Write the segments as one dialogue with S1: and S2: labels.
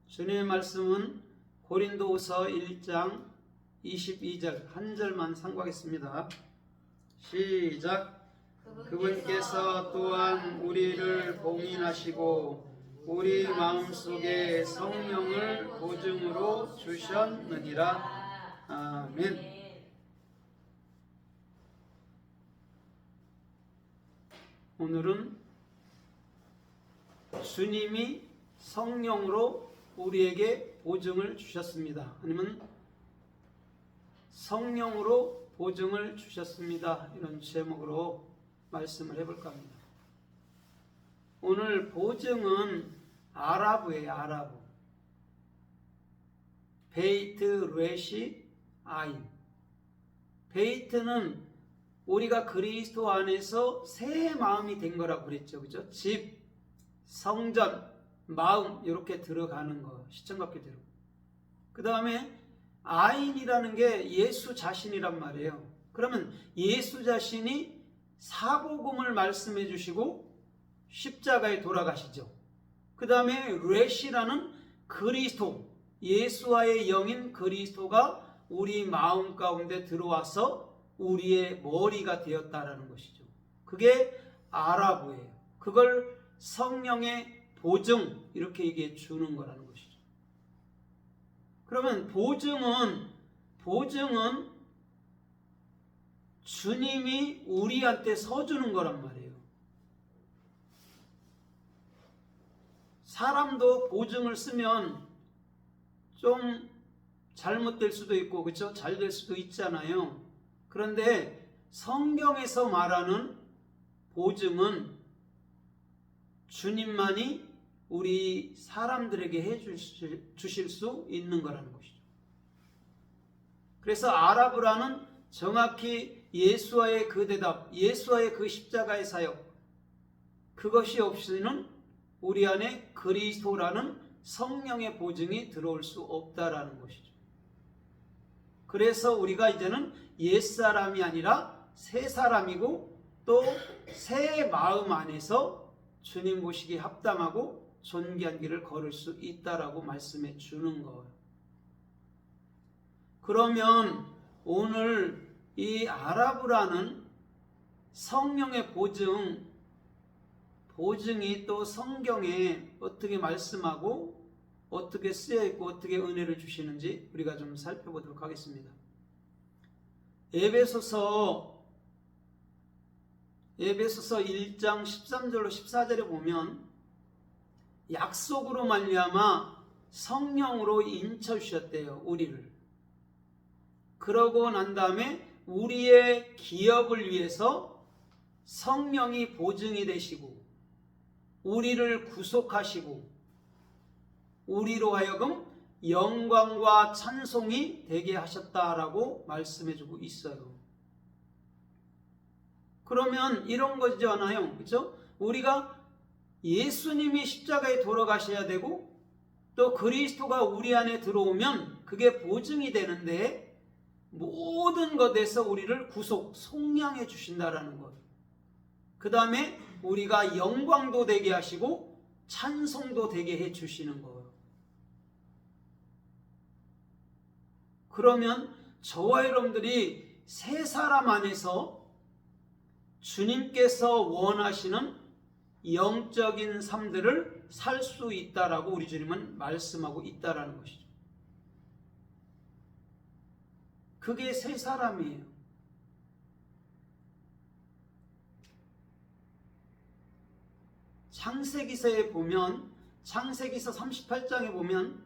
S1: 주님의 말씀은 고린도후서 1장 22절 한 절만 상고하겠습니다. 시작. 그분께서 또한 우리를 봉인하시고 우리 마음속에 성령을 보증으로 주셨느니라. 아멘. 오늘은 주님이 성령으로 우리에게 보증을 주셨습니다. 아니면 성령으로 보증을 주셨습니다. 이런 제목으로 말씀을 해볼까 합니다. 오늘 보증은 아라브예요. 아라브. 베이트, 레시, 아인. 베이트는 우리가 그리스도 안에서 새 마음이 된 거라고 그랬죠. 그죠? 집, 성전, 마음 이렇게 들어가는 거. 시청각교대로. 그 다음에 아인이라는 게 예수 자신이란 말이에요. 그러면 예수 자신이 사복음을 말씀해 주시고 십자가에 돌아가시죠. 그 다음에 레시라는 그리스도, 예수와의 영인 그리스도가 우리 마음 가운데 들어와서 우리의 머리가 되었다라는 것이죠. 그게 아라브예요. 그걸 성령의 보증 이렇게 얘기해 주는 거라는 것이죠. 그러면 보증은 주님이 우리한테 서주는 거란 말이에요. 사람도 보증을 쓰면 좀 잘못될 수도 있고, 그렇죠? 잘 될 수도 있잖아요. 그런데 성경에서 말하는 보증은 주님만이 우리 사람들에게 해 주실 수 있는 거라는 것이죠. 그래서 아라브라는 정확히 예수와의 그 대답, 예수와의 그 십자가의 사역, 그것이 없이는 우리 안에 그리스도라는 성령의 보증이 들어올 수 없다라는 것이죠. 그래서 우리가 이제는 옛사람이 아니라 새 사람이고 또 새 마음 안에서 주님 보시기에 합당하고 존귀한 길을 걸을 수 있다라고 말씀해 주는 거예요. 그러면 오늘 이 아라브라는 성령의 보증이 또 성경에 어떻게 말씀하고 어떻게 쓰여 있고 어떻게 은혜를 주시는지 우리가 좀 살펴보도록 하겠습니다. 에베소서 1장 13절로 14절에 보면 약속으로 말미암아 성령으로 인쳐 주셨대요. 우리를. 그러고 난 다음에 우리의 기업을 위해서 성령이 보증이 되시고 우리를 구속하시고 우리로 하여금 영광과 찬송이 되게 하셨다라고 말씀해주고 있어요. 그러면 이런 거잖아요. 그렇죠? 우리가 예수님이 십자가에 돌아가셔야 되고 또 그리스도가 우리 안에 들어오면 그게 보증이 되는데 모든 것에서 우리를 구속, 속량해 주신다라는 것. 그 다음에 우리가 영광도 되게 하시고 찬송도 되게 해 주시는 거예요. 그러면 저와 여러분들이 새 사람 안에서 주님께서 원하시는 영적인 삶들을 살 수 있다라고 우리 주님은 말씀하고 있다라는 것이죠. 그게 새 사람이에요. 창세기서에 보면 창세기서 38장에 보면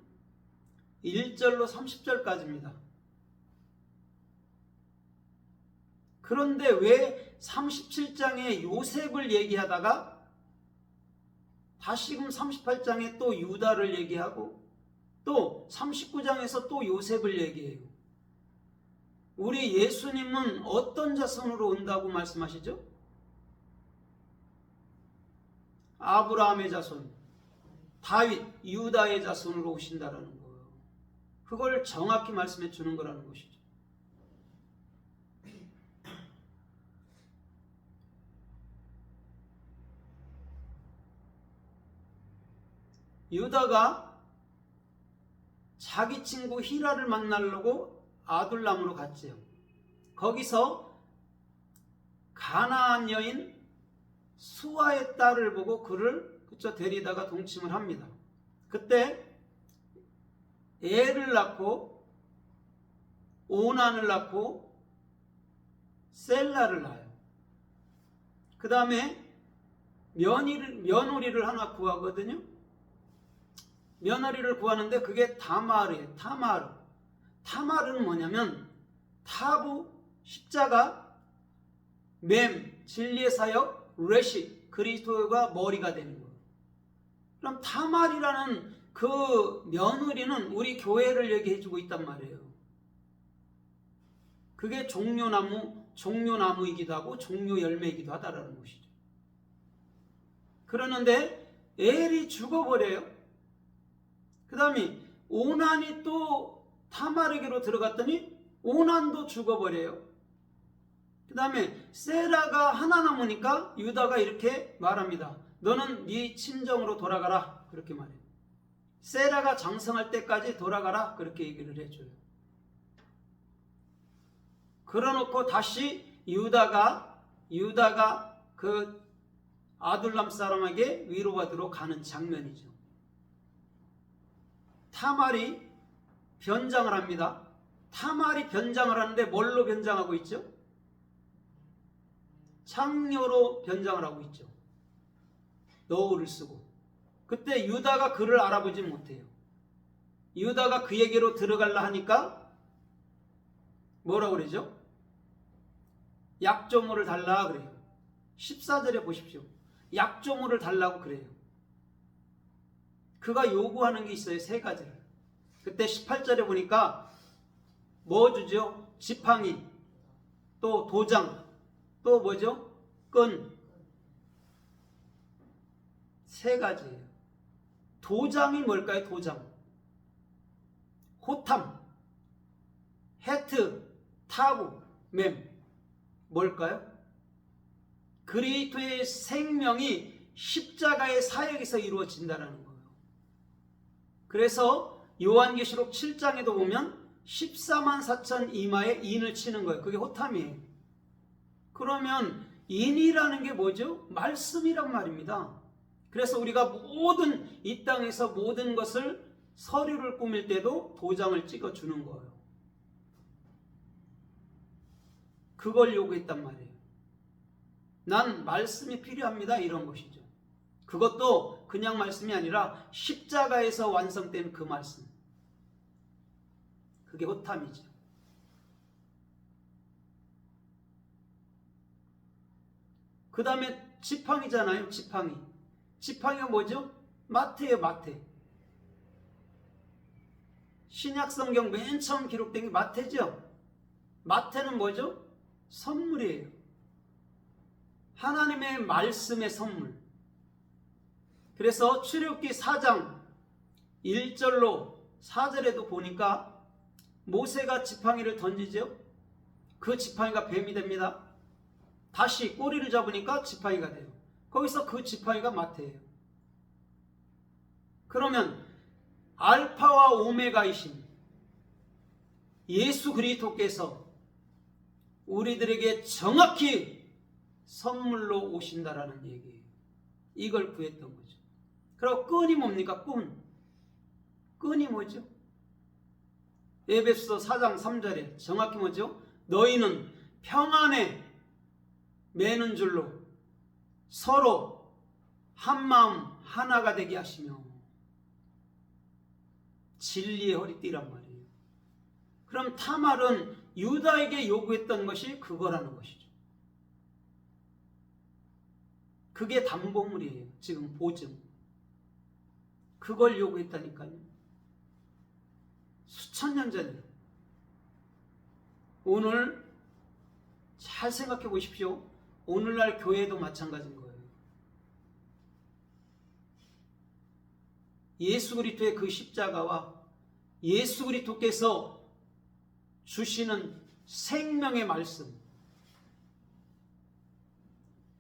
S1: 1절로 30절까지입니다. 그런데 왜 37장에 요셉을 얘기하다가 다시금 38장에 또 유다를 얘기하고 또 39장에서 또 요셉을 얘기해요? 우리 예수님은 어떤 자손으로 온다고 말씀하시죠? 아브라함의 자손, 다윗, 유다의 자손으로 오신다라는 거예요. 그걸 정확히 말씀해 주는 거라는 것이죠. 유다가 자기 친구 히라를 만나려고 아둘람으로 갔지요. 거기서 가나안 여인 수아의 딸을 보고 그를 데리다가 동침을 합니다. 그때 애를 낳고 오난을 낳고 셀라를 낳아요. 그 다음에 며느리를 하나 구하거든요. 며느리를 구하는데 그게 다마르예요. 타마르는 뭐냐면 타부, 십자가, 맴, 진리의 사역, 레시, 그리스도가 머리가 되는 거예요. 그럼 타말이라는 그 며느리는 우리 교회를 얘기해주고 있단 말이에요. 그게 종려나무이기도 하고 종려열매이기도 하다라는 것이죠. 그러는데 엘이 죽어버려요. 그 다음에 오난이 또 타마르에게로 들어갔더니 오난도 죽어버려요. 그 다음에 세라가 하나 남으니까 유다가 이렇게 말합니다. 너는 네 친정으로 돌아가라. 그렇게 말해요. 세라가 장성할 때까지 돌아가라. 그렇게 얘기를 해줘요. 그러놓고 다시 유다가 그 아둘람 사람에게 위로받으러 가는 장면이죠. 타말이 변장을 합니다. 타말이 변장을 하는데 뭘로 변장하고 있죠? 창녀로 변장을 하고 있죠. 너울을 쓰고. 그때 유다가 그를 알아보지 못해요. 유다가 그에게로 들어갈라 하니까 뭐라고 그러죠? 약조물을 달라 그래요. 14절에 보십시오. 약조물을 달라고 그래요. 그가 요구하는 게 있어요. 세 가지를. 그때 18절에 보니까 뭐 주죠? 지팡이, 또 도장, 또 뭐죠? 끈. 세 가지예요. 도장이 뭘까요? 도장. 호탐, 헤트, 타부, 맴. 뭘까요? 그리스도의 생명이 십자가의 사역에서 이루어진다는 거예요. 그래서 요한계시록 7장에도 보면 14만 4천 이마에 인을 치는 거예요. 그게 호탐이에요. 그러면 인이라는 게 뭐죠? 말씀이란 말입니다. 그래서 우리가 이 땅에서 모든 것을 서류를 꾸밀 때도 도장을 찍어주는 거예요. 그걸 요구했단 말이에요. 난 말씀이 필요합니다. 이런 것이죠. 그것도 그냥 말씀이 아니라 십자가에서 완성된 그 말씀. 그게 호탐이죠. 그 다음에 지팡이잖아요. 지팡이가 뭐죠? 마태예요. 마태. 신약성경 맨 처음 기록된 게 마태죠. 마태는 뭐죠? 선물이에요. 하나님의 말씀의 선물. 그래서 출애굽기 4장 1절로 4절에도 보니까 모세가 지팡이를 던지죠. 그 지팡이가 뱀이 됩니다. 다시 꼬리를 잡으니까 지팡이가 돼요. 거기서 그 지팡이가 마태예요. 그러면 알파와 오메가이신 예수 그리스도께서 우리들에게 정확히 선물로 오신다라는 얘기예요. 이걸 구했던 거죠. 그리고 끈이 뭡니까? 끈이 뭐죠? 에베소서 4장 3절에 정확히 뭐죠? 너희는 평안에 매는 줄로 서로 한 마음 하나가 되게 하시며. 진리의 허리띠란 말이에요. 그럼 타말은 유다에게 요구했던 것이 그거라는 것이죠. 그게 담보물이에요. 지금 보증. 그걸 요구했다니까요. 수천 년 전에. 오늘 잘 생각해 보십시오. 오늘날 교회도 마찬가지인 거예요. 예수 그리스도의 그 십자가와 예수 그리스도께서 주시는 생명의 말씀.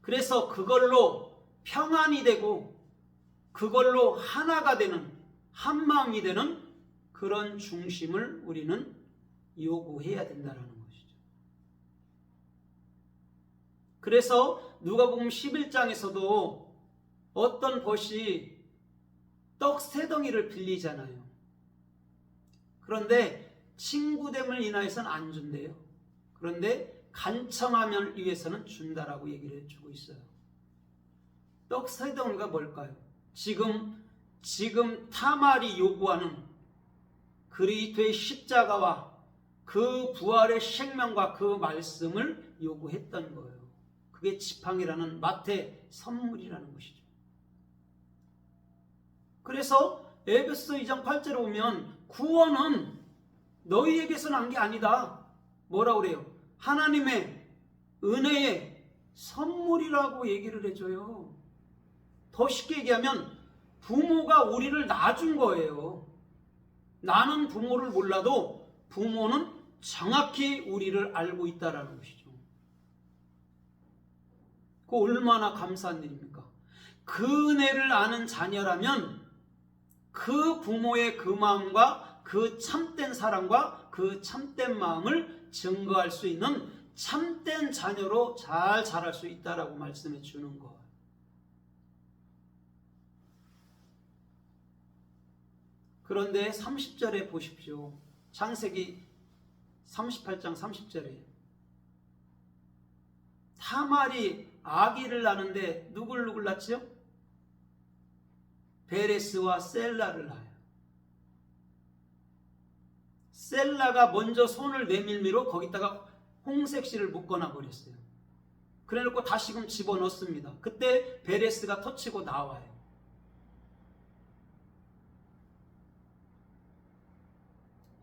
S1: 그래서 그걸로 평안이 되고 그걸로 하나가 되는, 한 마음이 되는 그런 중심을 우리는 요구해야 된다는 것이죠. 그래서 누가복음 11장에서도 어떤 벗이 떡 3덩이를 빌리잖아요. 그런데 친구됨을 인하여서는 안 준대요. 그런데 간청함을 위해서는 준다라고 얘기를 해주고 있어요. 떡 3덩이가 뭘까요? 지금 타말이 요구하는 그리스도의 십자가와 그 부활의 생명과 그 말씀을 요구했던 거예요. 그게 지팡이라는 마태 선물이라는 것이죠. 그래서 에베소 2장 8절에 오면 구원은 너희에게서 난 게 아니다. 뭐라고 그래요? 하나님의 은혜의 선물이라고 얘기를 해줘요. 더 쉽게 얘기하면 부모가 우리를 낳아준 거예요. 나는 부모를 몰라도 부모는 정확히 우리를 알고 있다는 것이죠. 그 얼마나 감사한 일입니까? 그 은혜를 아는 자녀라면 그 부모의 그 마음과 그 참된 사랑과 그 참된 마음을 증거할 수 있는 참된 자녀로 잘 자랄 수 있다라고 말씀해 주는 거예요. 그런데 30절에 보십시오. 창세기 38장 30절에 타말이 아기를 낳는데 누굴 낳죠? 베레스와 셀라를 낳아요. 셀라가 먼저 손을 내밀미로 거기다가 홍색실을 묶어놔 버렸어요. 그래놓고 다시금 집어넣습니다. 그때 베레스가 터치고 나와요.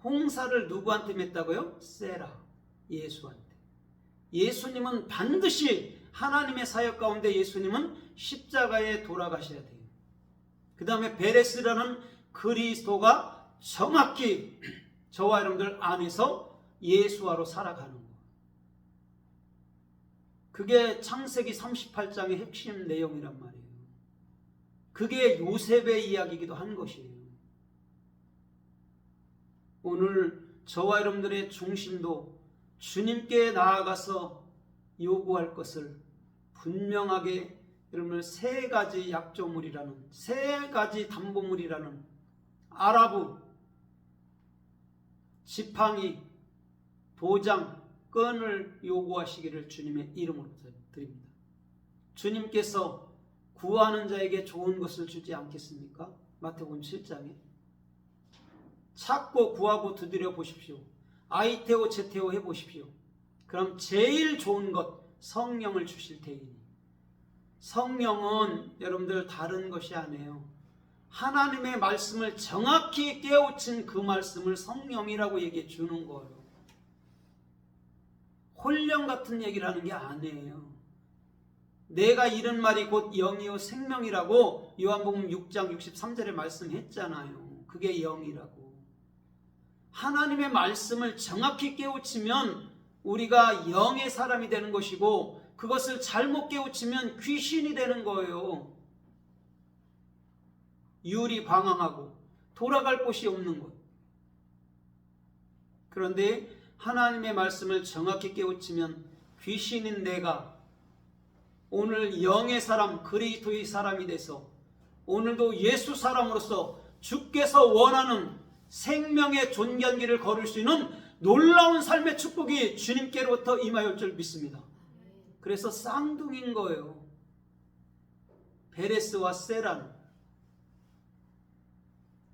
S1: 홍사를 누구한테 맺다고요? 세라, 예수한테. 예수님은 반드시 하나님의 사역 가운데 예수님은 십자가에 돌아가셔야 돼요. 그 다음에 베레스라는 그리스도가 정확히 저와 여러분들 안에서 예수화로 살아가는 거예요. 그게 창세기 38장의 핵심 내용이란 말이에요. 그게 요셉의 이야기이기도 한 것이에요. 오늘 저와 여러분들의 중심도 주님께 나아가서 요구할 것을 분명하게 여러분들 3가지 약조물이라는, 3가지 담보물이라는 아라부, 지팡이, 도장, 끈을 요구하시기를 주님의 이름으로 드립니다. 주님께서 구하는 자에게 좋은 것을 주지 않겠습니까? 마태복음 7장에 찾고 구하고 두드려 보십시오. 아이테오 제테오 해보십시오. 그럼 제일 좋은 것 성령을 주실 테이니, 성령은 여러분들 다른 것이 아니에요. 하나님의 말씀을 정확히 깨우친 그 말씀을 성령이라고 얘기해 주는 거예요. 홀령 같은 얘기를 하는 게 아니에요. 내가 이른 말이 곧 영이요 생명이라고 요한복음 6장 63절에 말씀했잖아요. 그게 영이라고. 하나님의 말씀을 정확히 깨우치면 우리가 영의 사람이 되는 것이고, 그것을 잘못 깨우치면 귀신이 되는 거예요. 유리방황하고 돌아갈 곳이 없는 것. 그런데 하나님의 말씀을 정확히 깨우치면 귀신인 내가 오늘 영의 사람, 그리스도의 사람이 돼서 오늘도 예수 사람으로서 주께서 원하는 생명의 존경길을 걸을 수 있는 놀라운 삶의 축복이 주님께로부터 임하였을 줄 믿습니다. 그래서 쌍둥이인 거예요. 베레스와 세라는.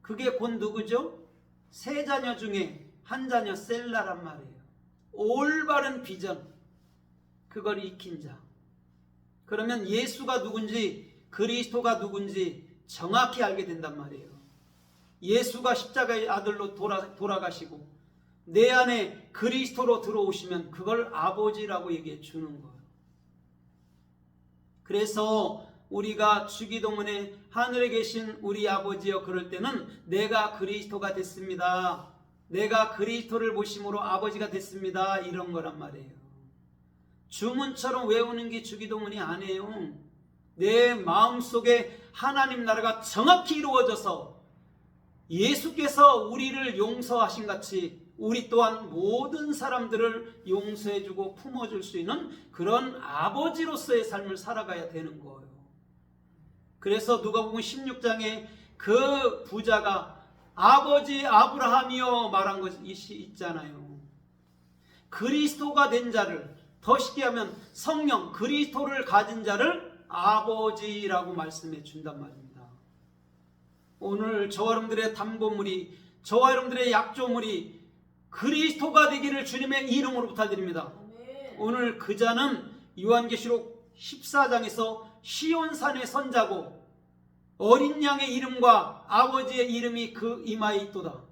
S1: 그게 곧 누구죠? 3자녀 중에 한 자녀 셀라란 말이에요. 올바른 비전, 그걸 익힌 자. 그러면 예수가 누군지, 그리스도가 누군지 정확히 알게 된단 말이에요. 예수가 십자가의 아들로 돌아가시고 내 안에 그리스도로 들어오시면 그걸 아버지라고 얘기해 주는 거예요. 그래서 우리가 주기도문에 하늘에 계신 우리 아버지여 그럴 때는 내가 그리스도가 됐습니다, 내가 그리스도를 보심으로 아버지가 됐습니다, 이런 거란 말이에요. 주문처럼 외우는 게 주기도문이 아니에요. 내 마음속에 하나님 나라가 정확히 이루어져서 예수께서 우리를 용서하신 같이 우리 또한 모든 사람들을 용서해주고 품어줄 수 있는 그런 아버지로서의 삶을 살아가야 되는 거예요. 그래서 누가복음 16장에 그 부자가 아버지 아브라함이여 말한 것이 있잖아요. 그리스도가 된 자를, 더 쉽게 하면 성령 그리스도를 가진 자를 아버지라고 말씀해 준단 말입니다. 오늘 저와 여러분들의 담보물이, 저와 여러분들의 약조물이 그리스도가 되기를 주님의 이름으로 부탁드립니다. 오늘 그 자는 요한계시록 14장에서 시온산의 선자고 어린 양의 이름과 아버지의 이름이 그 이마에 있도다.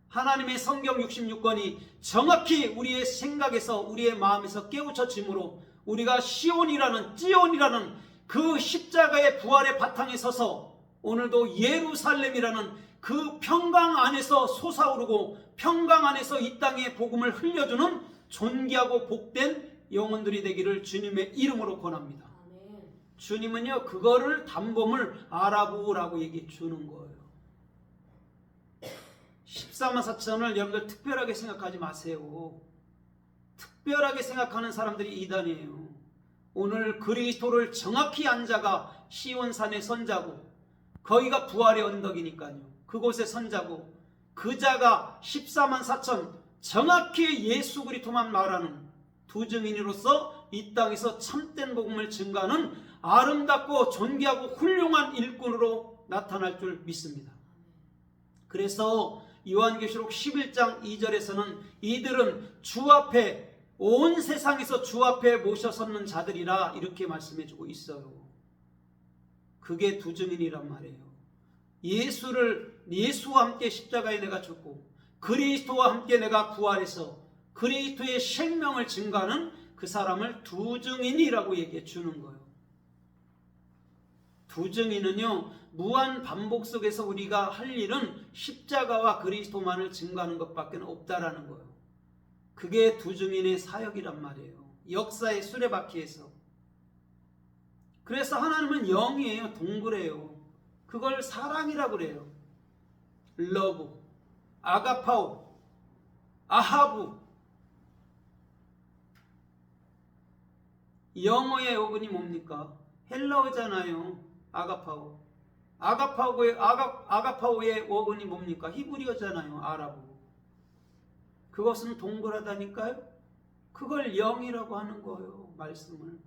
S1: 하나님의 성경 66권이 정확히 우리의 생각에서, 우리의 마음에서 깨우쳐지므로 우리가 시온이라는, 찌온이라는 그 십자가의 부활의 바탕에 서서 오늘도 예루살렘이라는 그 평강 안에서 솟아오르고 평강 안에서 이 땅에 복음을 흘려주는 존귀하고 복된 영혼들이 되기를 주님의 이름으로 권합니다. 주님은요, 그거를 담보물 알아보라고 얘기해 주는 거예요. 14만 4천을 여러분들 특별하게 생각하지 마세요. 특별하게 생각하는 사람들이 이단이에요. 오늘 그리스도를 정확히 안 자가 시온산의 선자고, 거기가 부활의 언덕이니까요. 그곳의 선자고, 그 자가 14만 4천 정확히 예수 그리스도만 말하는 두 증인으로서 이 땅에서 참된 복음을 증거하는 아름답고 존귀하고 훌륭한 일꾼으로 나타날 줄 믿습니다. 그래서 요한계시록 11장 2절에서는 이들은 주 앞에, 온 세상에서 주 앞에 모셔섰는 자들이라 이렇게 말씀해주고 있어요. 그게 두 증인이란 말이에요. 예수와 함께 십자가에 내가 죽고 그리스도와 함께 내가 부활해서 그리스도의 생명을 증거하는 그 사람을 두 증인이라고 얘기해 주는 거예요. 두 증인은요, 무한 반복 속에서 우리가 할 일은 십자가와 그리스도만을 증거하는 것밖에 없다라는 거예요. 그게 두 증인의 사역이란 말이에요. 역사의 수레바퀴에서. 그래서 하나님은 영이에요. 동그래요. 그걸 사랑이라고 그래요. 러브, 아가파오, 아하부. 영어의 어근이 뭡니까? 헬라어잖아요. 아가파오. 아가파오의 어근이 뭡니까? 히브리어잖아요. 아라브. 그것은 동그라다니까요. 그걸 영이라고 하는 거예요. 말씀을.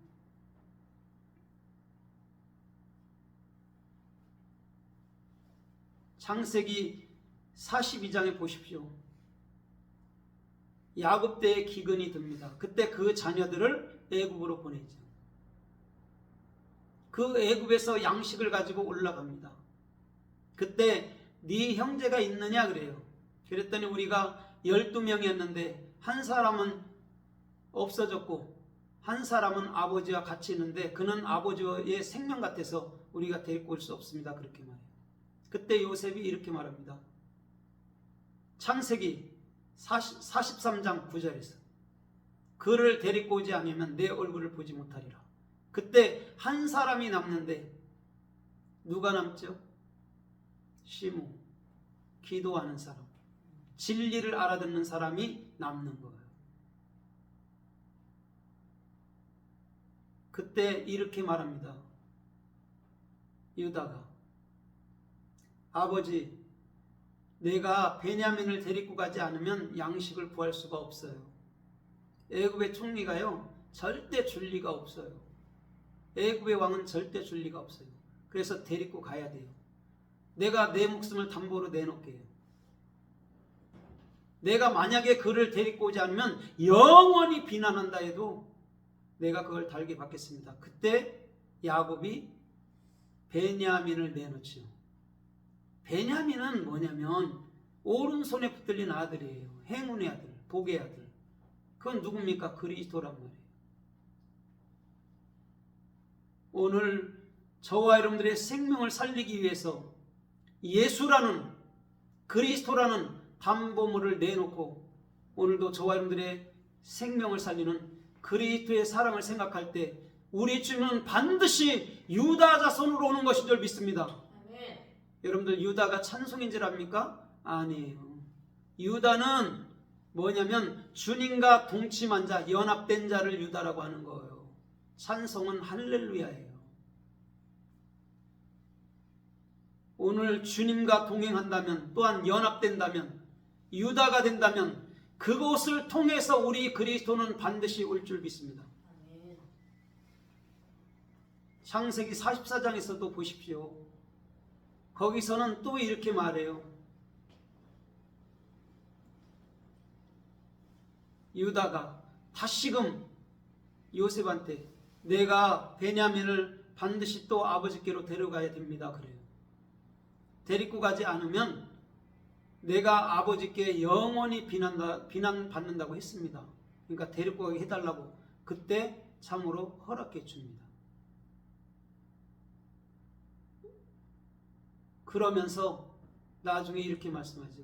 S1: 창세기 42장에 보십시오. 야곱 때의 기근이 듭니다. 그때 그 자녀들을 애굽으로 보내죠. 그 애굽에서 양식을 가지고 올라갑니다. 그때 네 형제가 있느냐 그래요. 그랬더니 우리가 12명이었는데 한 사람은 없어졌고 한 사람은 아버지와 같이 있는데 그는 아버지의 생명 같아서 우리가 데리고 올 수 없습니다. 그렇게 말해요. 그때 요셉이 이렇게 말합니다. 창세기 43장 9절에서 그를 데리고 오지 않으면 내 얼굴을 보지 못하리라. 그때 한 사람이 남는데 누가 남죠? 시므, 기도하는 사람, 진리를 알아듣는 사람이 남는 거예요. 그때 이렇게 말합니다. 유다가 아버지, 내가 베냐민을 데리고 가지 않으면 양식을 구할 수가 없어요. 애굽의 총리가요, 절대 줄 리가 없어요. 애굽의 왕은 절대 줄 리가 없어요. 그래서 데리고 가야 돼요. 내가 내 목숨을 담보로 내놓게요. 내가 만약에 그를 데리고 오지 않으면 영원히 비난한다 해도 내가 그걸 달게 받겠습니다. 그때 야곱이 베냐민을 내놓지요. 베냐민은 뭐냐면 오른손에 붙들린 아들이에요. 행운의 아들, 복의 아들. 그건 누굽니까? 그리스도란 말이에요. 오늘 저와 여러분들의 생명을 살리기 위해서 예수라는, 그리스도라는 담보물을 내놓고 오늘도 저와 여러분들의 생명을 살리는 그리스도의 사랑을 생각할 때 우리 주님은 반드시 유다 자손으로 오는 것인 줄 믿습니다. 여러분들 유다가 찬송인 줄 압니까? 아니에요. 유다는 뭐냐면 주님과 동침한 자, 연합된 자를 유다라고 하는 거예요. 찬송은 할렐루야예요. 오늘 주님과 동행한다면, 또한 연합된다면, 유다가 된다면 그곳을 통해서 우리 그리스도는 반드시 올 줄 믿습니다. 창세기 44장에서도 보십시오. 거기서는 또 이렇게 말해요. 유다가 다시금 요셉한테 내가 베냐민을 반드시 또 아버지께로 데려가야 됩니다. 그래요. 데리고 가지 않으면 내가 아버지께 영원히 비난받는다고 했습니다. 그러니까 데리고 가게 해달라고 그때 참으로 허락해 줍니다. 그러면서 나중에 이렇게 말씀하죠.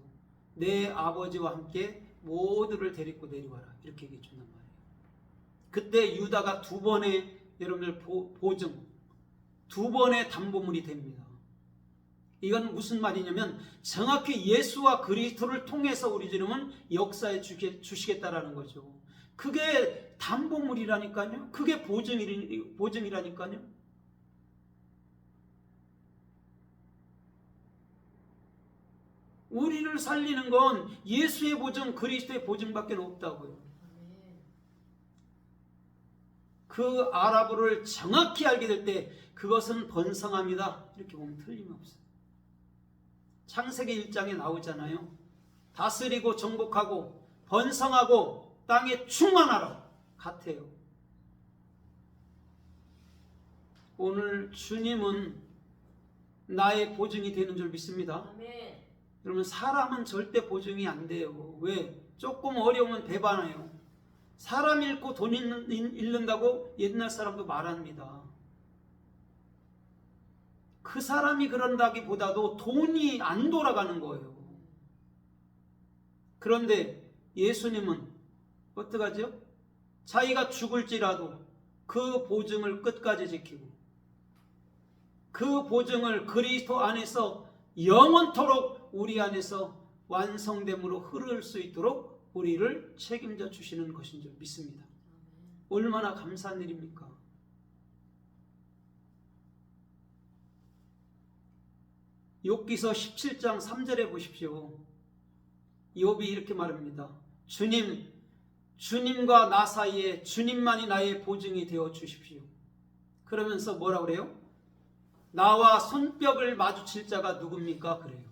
S1: 내 아버지와 함께 모두를 데리고 내려와라. 이렇게 얘기해 준단 말이에요. 그때 유다가 두 번의 여러분들 보증, 두 번의 담보물이 됩니다. 이건 무슨 말이냐면 정확히 예수와 그리스도를 통해서 우리 주님은 역사에 주시겠다라는 거죠. 그게 담보물이라니까요. 그게 보증이라니까요. 우리를 살리는 건 예수의 보증, 그리스도의 보증밖에 없다고요. 그 아라브를 정확히 알게 될 때 그것은 번성합니다. 이렇게 보면 틀림없어요. 창세기 1장에 나오잖아요. 다스리고 정복하고 번성하고 땅에 충만하라 같아요. 오늘 주님은 나의 보증이 되는 줄 믿습니다. 아멘. 여러분 사람은 절대 보증이 안 돼요. 왜? 조금 어려우면 배반해요. 사람 잃고 돈 잃는다고 옛날 사람도 말합니다. 그 사람이 그런다기보다도 돈이 안 돌아가는 거예요. 그런데 예수님은 어떡하죠? 자기가 죽을지라도 그 보증을 끝까지 지키고 그 보증을 그리스도 안에서 영원토록 우리 안에서 완성됨으로 흐를 수 있도록 우리를 책임져 주시는 것인 줄 믿습니다. 얼마나 감사한 일입니까? 욥기서 17장 3절에 보십시오. 욥이 이렇게 말합니다. 주님과 나 사이에 주님만이 나의 보증이 되어 주십시오. 그러면서 뭐라 그래요? 나와 손뼉을 마주칠 자가 누굽니까? 그래요.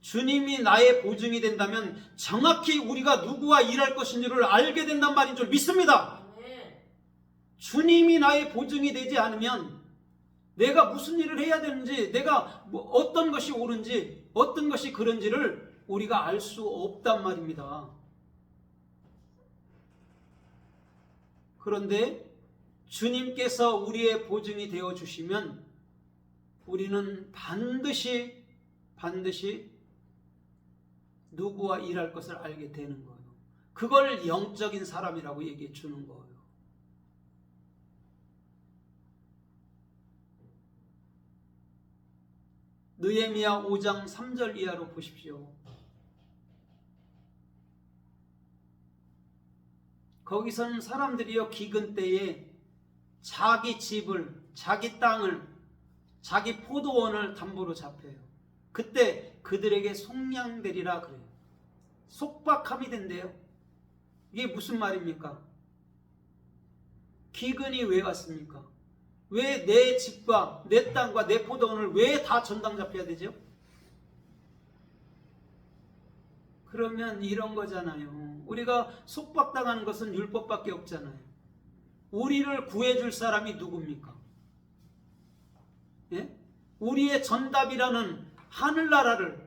S1: 주님이 나의 보증이 된다면 정확히 우리가 누구와 일할 것인지를 알게 된단 말인 줄 믿습니다. 주님이 나의 보증이 되지 않으면 내가 무슨 일을 해야 되는지, 내가 어떤 것이 옳은지, 어떤 것이 그런지를 우리가 알 수 없단 말입니다. 그런데 주님께서 우리의 보증이 되어 주시면 우리는 반드시 누구와 일할 것을 알게 되는 거예요. 그걸 영적인 사람이라고 얘기해 주는 거예요. 느헤미야 5장 3절 이하로 보십시오. 거기서는 사람들이요 기근 때에 자기 집을, 자기 땅을, 자기 포도원을 담보로 잡혀요. 그때 그들에게 속량되리라 그래요. 속박함이 된대요. 이게 무슨 말입니까? 기근이 왜 왔습니까? 왜 내 집과 내 땅과 내 포도원을 왜 다 전당 잡혀야 되죠? 그러면 이런 거잖아요. 우리가 속박당하는 것은 율법밖에 없잖아요. 우리를 구해줄 사람이 누굽니까? 예? 우리의 전답이라는 하늘나라를,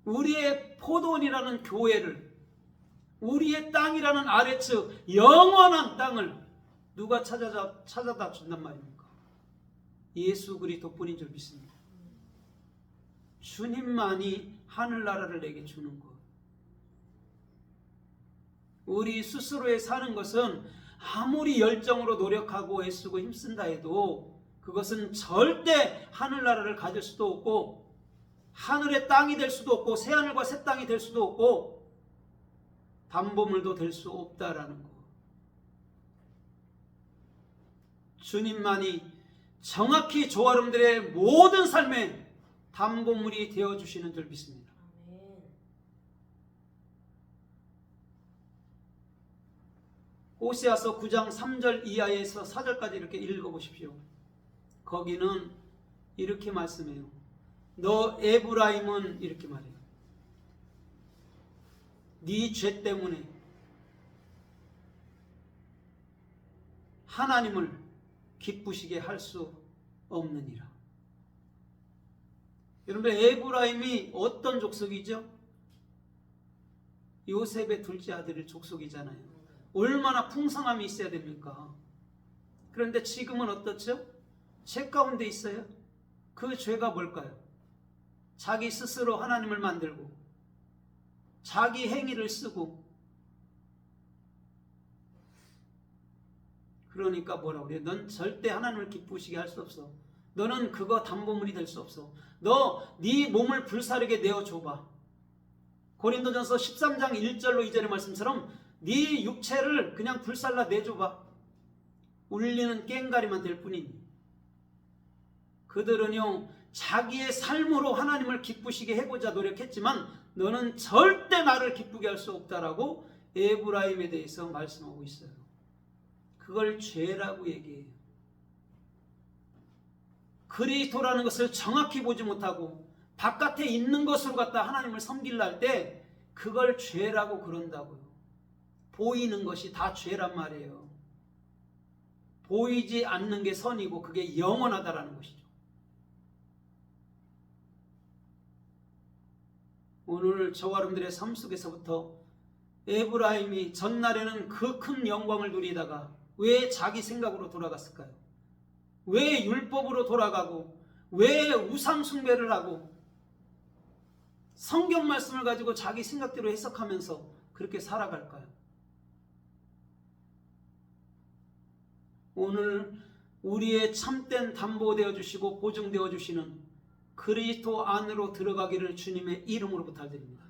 S1: 우리의 포도원이라는 교회를, 우리의 땅이라는 아래측 영원한 땅을 누가 찾아다 준단 말입니까? 예수 그리스도뿐인 줄 믿습니다. 주님만이 하늘나라를 내게 주는 것. 우리 스스로에 사는 것은 아무리 열정으로 노력하고 애쓰고 힘쓴다 해도 그것은 절대 하늘나라를 가질 수도 없고 하늘의 땅이 될 수도 없고 새하늘과 새 땅이 될 수도 없고 담보물도 될 수 없다라는 거. 주님만이 정확히 저와 여러분들의 모든 삶에 담보물이 되어주시는 줄 믿습니다. 호세아서 9장 3절 이하에서 4절까지 이렇게 읽어보십시오. 거기는 이렇게 말씀해요. 너 에브라임은 이렇게 말해요. 네 죄 때문에 하나님을 기쁘시게 할 수 없느니라. 여러분, 에브라임이 어떤 족속이죠? 요셉의 둘째 아들의 족속이잖아요. 얼마나 풍성함이 있어야 됩니까? 그런데 지금은 어떻죠? 죄 가운데 있어요. 그 죄가 뭘까요? 자기 스스로 하나님을 만들고 자기 행위를 쓰고, 그러니까 뭐라고 그래요? 넌 절대 하나님을 기쁘시게 할 수 없어. 너는 그거 담보물이 될 수 없어. 너 네 몸을 불사르게 내어줘봐. 고린도전서 13장 1절로 2절의 말씀처럼 네 육체를 그냥 불살라 내줘봐. 울리는 꽹가리만 될 뿐이니. 그들은요 자기의 삶으로 하나님을 기쁘시게 해보자 노력했지만 너는 절대 나를 기쁘게 할 수 없다라고 에브라임에 대해서 말씀하고 있어요. 그걸 죄라고 얘기해요. 그리스도라는 것을 정확히 보지 못하고 바깥에 있는 것으로 갖다 하나님을 섬기려 할 때 그걸 죄라고 그런다고요. 보이는 것이 다 죄란 말이에요. 보이지 않는 게 선이고 그게 영원하다라는 것이죠. 오늘 저와 여러분들의 삶 속에서부터 에브라임이 전날에는 그 큰 영광을 누리다가 왜 자기 생각으로 돌아갔을까요? 왜 율법으로 돌아가고 왜 우상 숭배를 하고 성경 말씀을 가지고 자기 생각대로 해석하면서 그렇게 살아갈까요? 오늘 우리의 참된 담보되어 주시고 보증되어 주시는 그리스도 안으로 들어가기를 주님의 이름으로 부탁드립니다.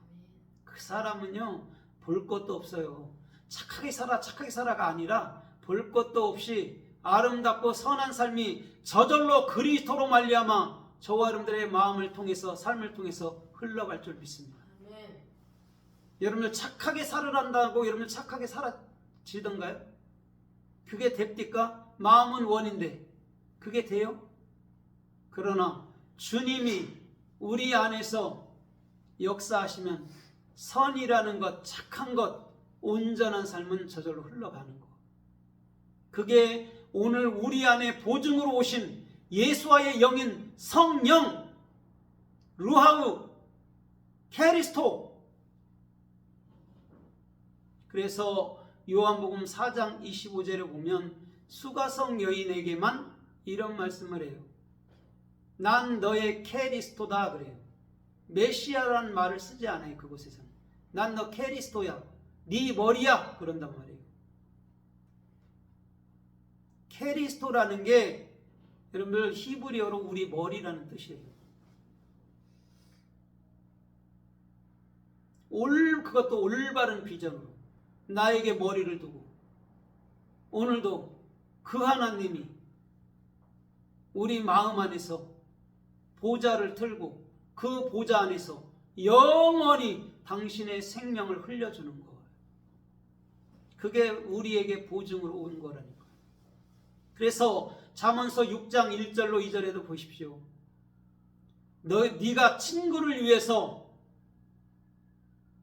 S1: 그 사람은요 볼 것도 없어요. 착하게 살아가 아니라 볼 것도 없이 아름답고 선한 삶이 저절로 그리스도로 말미암아 저와 여러분들의 마음을 통해서 삶을 통해서 흘러갈 줄 믿습니다. 아멘. 여러분들 착하게 살으란다고 여러분들 착하게 살아지던가요? 그게 됩니까? 마음은 원인데 그게 돼요? 그러나 주님이 우리 안에서 역사하시면 선이라는 것, 착한 것, 온전한 삶은 저절로 흘러가는 것. 그게 오늘 우리 안에 보증으로 오신 예수와의 영인 성령, 루하우, 캐리스토. 그래서 요한복음 4장 25절에 보면 수가성 여인에게만 이런 말씀을 해요. 난 너의 캐리스토다 그래요. 메시아라는 말을 쓰지 않아요. 그곳에서는. 난 너 캐리스토야. 네 머리야. 그런단 말이에요. 캐리스토라는 게 여러분들 히브리어로 우리 머리라는 뜻이에요. 그것도 올바른 비전으로 나에게 머리를 두고 오늘도 그 하나님이 우리 마음 안에서 보좌를 틀고 그 보좌 안에서 영원히 당신의 생명을 흘려주는 거예요. 그게 우리에게 보증으로 온 거라니까. 그래서 잠언서 6장 1절로 2절에도 보십시오. 네가 친구를 위해서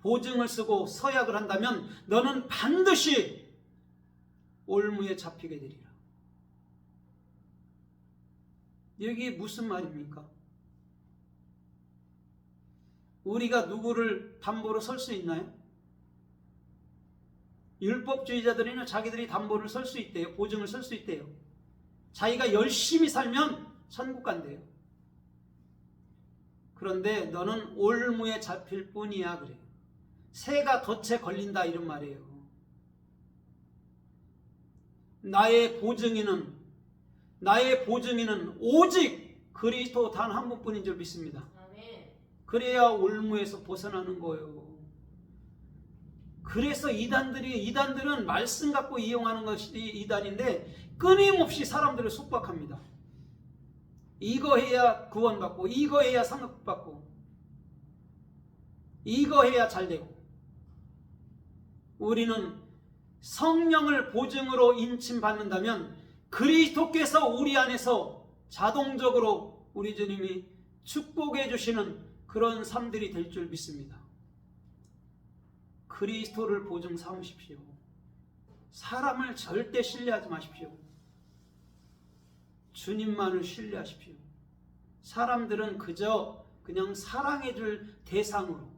S1: 보증을 쓰고 서약을 한다면 너는 반드시 올무에 잡히게 되리라. 여기 무슨 말입니까? 우리가 누구를 담보로 설 수 있나요? 율법주의자들은요 자기들이 담보를 설 수 있대요. 보증을 설 수 있대요. 자기가 열심히 살면 천국 간대요. 그런데 너는 올무에 잡힐 뿐이야 그래요. 새가 덫에 걸린다 이런 말이에요. 나의 보증인은 나의 보증인은 오직 그리스도 단 한 분뿐인 줄 믿습니다. 그래야 올무에서 벗어나는 거예요. 그래서 이단들은 말씀 갖고 이용하는 것이 이단인데 끊임없이 사람들을 속박합니다. 이거 해야 구원받고, 이거 해야 상급받고, 이거 해야 잘되고. 우리는 성령을 보증으로 인침받는다면 그리스도께서 우리 안에서 자동적으로 우리 주님이 축복해 주시는 그런 삶들이 될 줄 믿습니다. 그리스도를 보증 삼으십시오. 사람을 절대 신뢰하지 마십시오. 주님만을 신뢰하십시오. 사람들은 그냥 사랑해 줄 대상으로,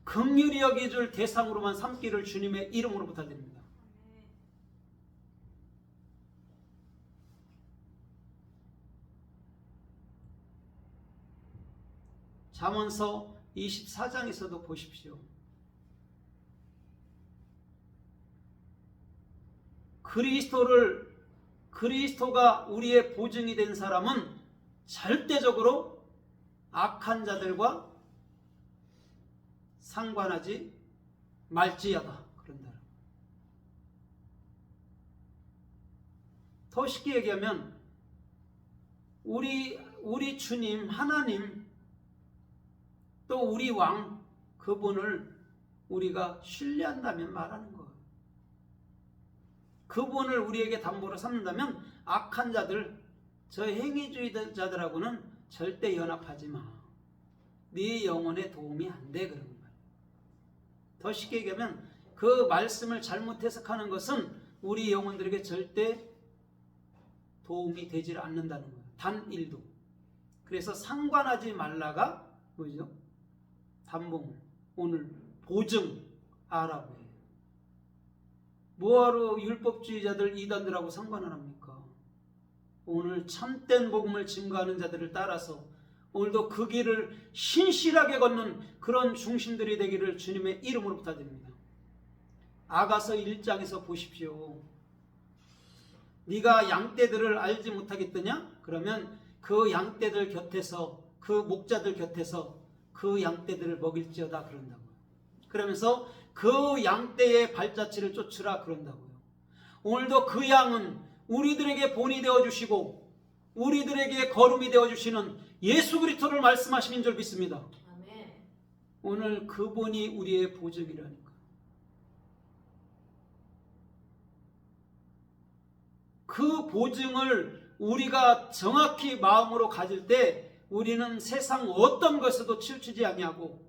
S1: 긍휼히 여겨 줄 대상으로만 삼기를 주님의 이름으로 부탁드립니다. 잠언서 24장에서도 보십시오. 그리스도가 우리의 보증이 된 사람은 절대적으로 악한 자들과 상관하지 말지어다. 그런다. 더 쉽게 얘기하면 우리 주님 하나님 또 우리 왕 그분을 우리가 신뢰한다면 말하는 거예요. 그분을 우리에게 담보로 삼는다면 악한 자들, 저 행위주의자들하고는 절대 연합하지 마. 네 영혼에 도움이 안 돼. 그런 거예요. 더 쉽게 얘기하면 그 말씀을 잘못 해석하는 것은 우리 영혼들에게 절대 도움이 되질 않는다는 거예요. 단 1도. 그래서 상관하지 말라가 뭐죠? 담봉, 오늘 보증하라고 해요. 뭐하러 율법주의자들 이단들하고 상관을 합니까? 오늘 참된 복음을 증거하는 자들을 따라서 오늘도 그 길을 신실하게 걷는 그런 중심들이 되기를 주님의 이름으로 부탁드립니다. 아가서 1장에서 보십시오. 네가 양떼들을 알지 못하겠더냐? 그러면 그 양떼들 곁에서, 그 목자들 곁에서 그 양떼들을 먹일지어다 그런다고요. 그러면서 그 양떼의 발자취를 쫓으라 그런다고요. 오늘도 그 양은 우리들에게 본이 되어주시고 우리들에게 거름이 되어주시는 예수 그리스도를 말씀하시는 줄 믿습니다. 아멘. 오늘 그분이 우리의 보증이라니까. 그 보증을 우리가 정확히 마음으로 가질 때 우리는 세상 어떤 것에도 치우치지 아니하고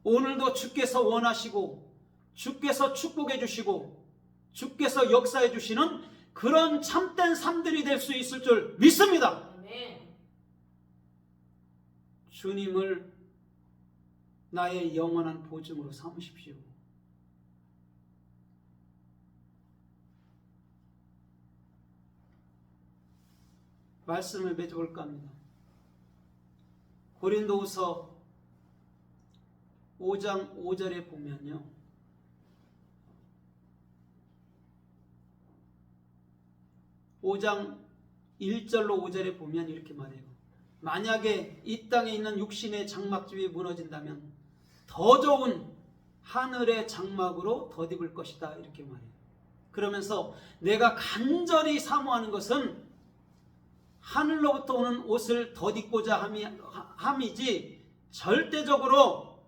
S1: 오늘도 주께서 원하시고 주께서 축복해 주시고 주께서 역사해 주시는 그런 참된 삶들이 될 수 있을 줄 믿습니다. 아멘. 주님을 나의 영원한 보증으로 삼으십시오. 말씀을 맺어볼까 합니다. 고린도후서 5장 5절에 보면요. (5장 1절로 5절에) 보면 이렇게 말해요. 만약에 이 땅에 있는 육신의 장막집이 무너진다면 더 좋은 하늘의 장막으로 덧입을 것이다 이렇게 말해요. 그러면서 내가 간절히 사모하는 것은 하늘로부터 오는 옷을 덧입고자 함이지 절대적으로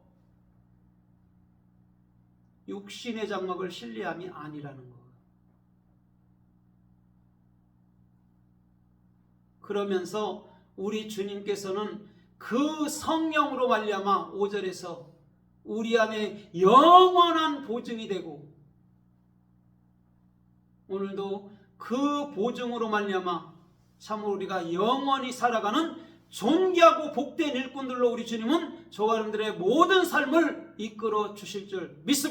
S1: 육신의 장막을 신뢰함이 아니라는 거. 그러면서 우리 주님께서는 그 성령으로 말미암아 5절에서 우리 안에 영원한 보증이 되고 오늘도 그 보증으로 말미암아 참으로 우리가 영원히 살아가는 존귀하고 복된 일꾼들로 우리 주님은 저와 여러분들의 모든 삶을 이끌어 주실 줄 믿습니다.